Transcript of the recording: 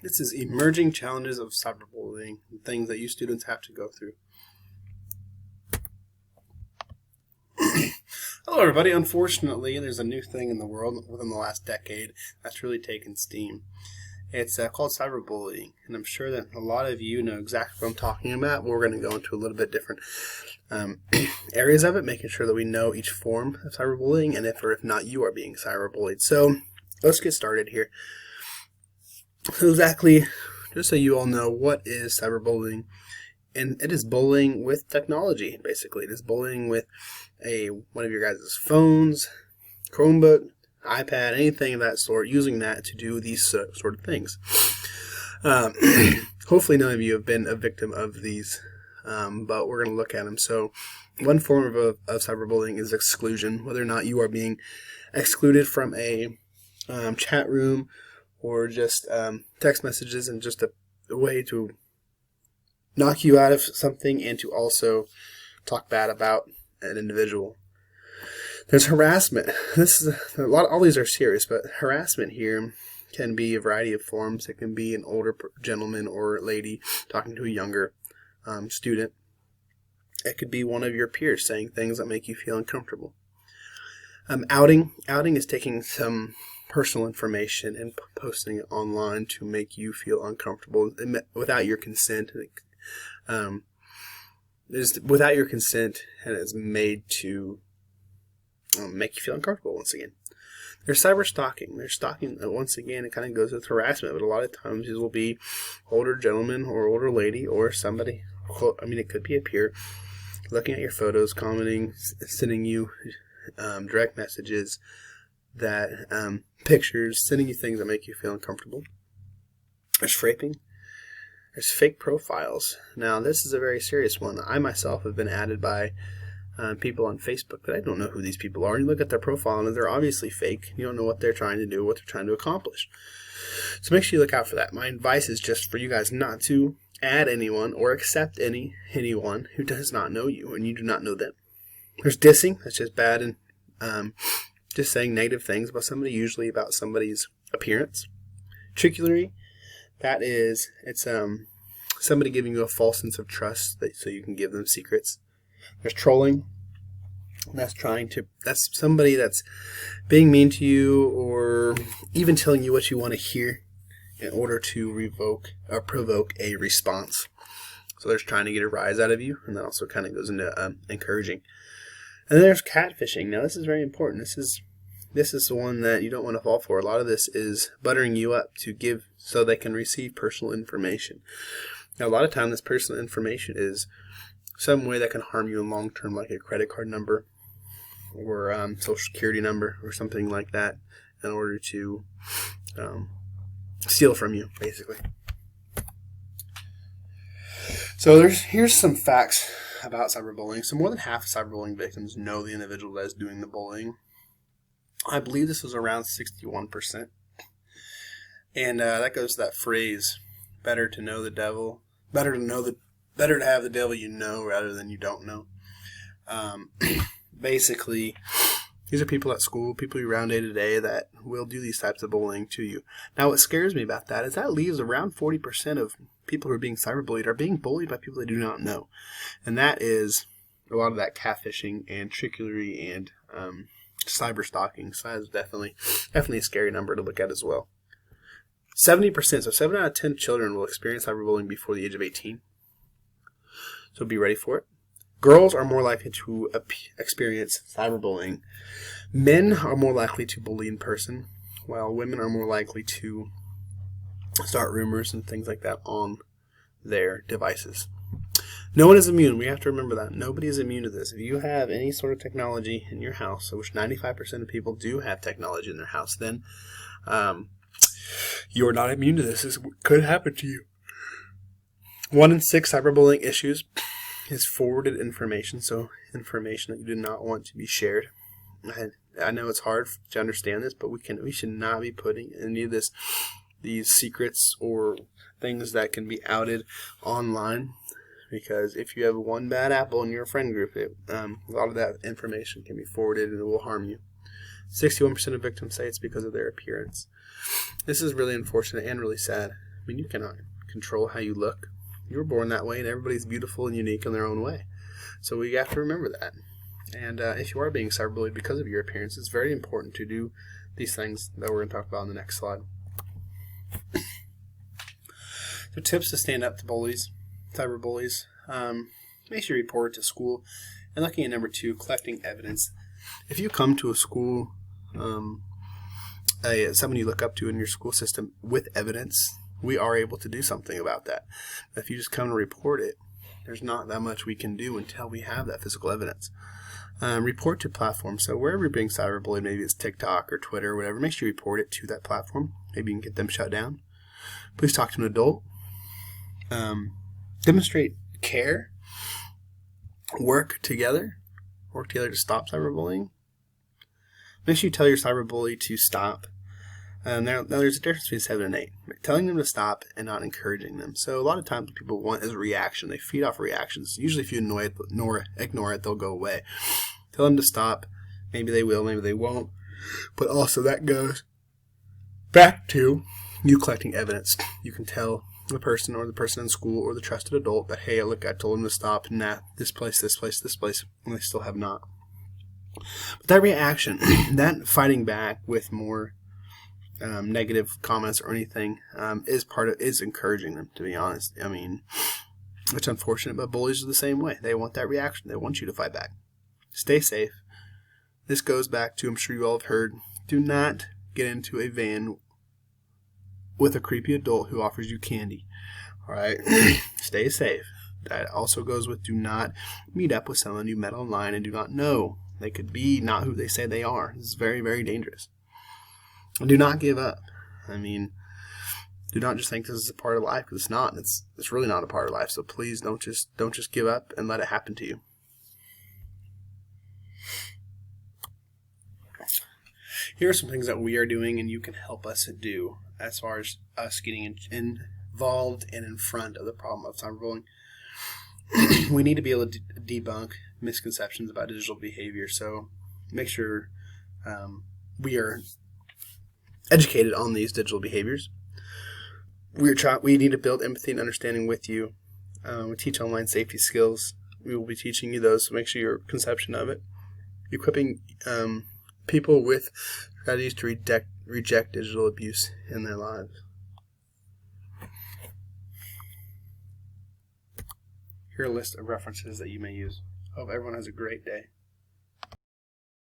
This is emerging challenges of cyberbullying, things that you students have to go through. Hello everybody. Unfortunately, there's a new thing in the world within the last decade that's really taken steam. It's called cyberbullying, and I'm sure that a lot of you know exactly what I'm talking about, but we're going to go into a little bit different areas of it, making sure that we know each form of cyberbullying, and if not, you are being cyberbullied. So let's get started here. So exactly, just so you all know, what is cyberbullying? And it is bullying with technology, basically. It is bullying with one of your guys' phones, Chromebook, iPad, anything of that sort, using that to do these sort of things. Hopefully none of you have been a victim of these, but we're going to look at them. So one form of cyberbullying is exclusion, whether or not you are being excluded from a chat room or just text messages, and just a way to knock you out of something and to also talk bad about an individual. There's harassment. This is all these are serious, but harassment here can be a variety of forms. It can be an older gentleman or lady talking to a younger student. It could be one of your peers saying things that make you feel uncomfortable. Outing is taking some personal information and posting it online to make you feel uncomfortable without your consent. Without your consent, and it's made to make you feel uncomfortable once again. There's cyber stalking. There's stalking, once again, it kind of goes with harassment, but a lot of times these will be older gentleman or older lady or somebody, it could be a peer, looking at your photos, commenting, sending you direct messages, pictures, sending you things that make you feel uncomfortable. There's raping. There's fake profiles. Now, this is a very serious one. I myself have been added by people on Facebook that I don't know who these people are. You look at their profile and they're obviously fake. You don't know what they're trying to do, what they're trying to accomplish. So make sure you look out for that. My advice is just for you guys not to add anyone or accept anyone who does not know you and you do not know them. There's dissing. That's just bad and just saying negative things about somebody, usually about somebody's appearance. Trickery. It's somebody giving you a false sense of trust so you can give them secrets. There's trolling. That's somebody that's being mean to you or even telling you what you want to hear in order to revoke or provoke a response. So there's trying to get a rise out of you, and that also kind of goes into encouraging. And then there's catfishing. Now this is very important. This is the one that you don't want to fall for. A lot of this is buttering you up to give so they can receive personal information. Now, a lot of time this personal information is some way that can harm you in long term, like a credit card number or social security number or something like that, in order to steal from you, basically. So here's some facts about cyberbullying. So more than half of cyberbullying victims know the individual that is doing the bullying. I believe this was around 61%. And that goes to that phrase, better to know the devil, better to have the devil you know rather than you don't know. Basically, these are people at school, people you around day to day that will do these types of bullying to you. Now, what scares me about that is that leaves around 40% of people who are being cyberbullied are being bullied by people they do not know. And that is a lot of that catfishing and trickery and cyber stalking. So that is definitely a scary number to look at as well. 70%, so 7 out of 10 children will experience cyberbullying before the age of 18. So be ready for it. Girls are more likely to experience cyberbullying. Men are more likely to bully in person, while women are more likely to start rumors and things like that on their devices. No one is immune. We have to remember that. Nobody is immune to this. If you have any sort of technology in your house, which 95% of people do have technology in their house, then you are not immune to this. This could happen to you. 1 in 6 cyberbullying issues is forwarded information, so information that you do not want to be shared. I know it's hard to understand this, but we should not be putting any of these secrets or things that can be outed online, because if you have one bad apple in your friend group, a lot of that information can be forwarded and it will harm you. 61% of victims say it's because of their appearance. This is really unfortunate and really sad, mean, you cannot control how you look. You were born that way, and everybody's beautiful and unique in their own way. So we have to remember that. And if you are being cyberbullied because of your appearance, it's very important to do these things that we're going to talk about in the next slide. So tips to stand up to bullies, cyberbullies. Make sure you report it to school. And looking at number 2, collecting evidence. If you come to a school, someone you look up to in your school system with evidence, we are able to do something about that. If you just come and report it, there's not that much we can do until we have that physical evidence. Report to platforms. So wherever you're being cyberbullied, maybe it's TikTok or Twitter or whatever, make sure you report it to that platform. Maybe you can get them shut down. Please talk to an adult. Demonstrate care. Work together to stop cyberbullying. Make sure you tell your cyberbully to stop. Now there's a difference between 7 and 8. Telling them to stop and not encouraging them. So a lot of times what people want is a reaction. They feed off reactions. Usually if you ignore it, they'll go away. Tell them to stop. Maybe they will, maybe they won't. But also that goes back to you collecting evidence. You can tell the person or the person in school or the trusted adult that, hey, look, I told them to stop, and this place, and they still have not. But that reaction, that fighting back with more negative comments or anything is encouraging them, to be honest. I mean, it's unfortunate, but bullies are the same way. They want that reaction. They want you to fight back. Stay safe. This goes back to, I'm sure you all have heard, do not get into a van with a creepy adult who offers you candy. All right? Stay safe. That also goes with, do not meet up with someone you met online and do not know. They could be not who they say they are. This is very, very dangerous. And do not give up. I mean, do not just think this is a part of life, because it's not. It's really not a part of life. So please don't just give up and let it happen to you. Here are some things that we are doing and you can help us do as far as us getting involved and in front of the problem of cyberbullying. We need to be able to debunk misconceptions about digital behavior. So make sure we are educated on these digital behaviors. We need to build empathy and understanding with you. We teach online safety skills. We will be teaching you those, so make sure your conception of it. Equipping people with strategies to reject digital abuse in their lives. Here are a list of references that you may use. Hope everyone has a great day.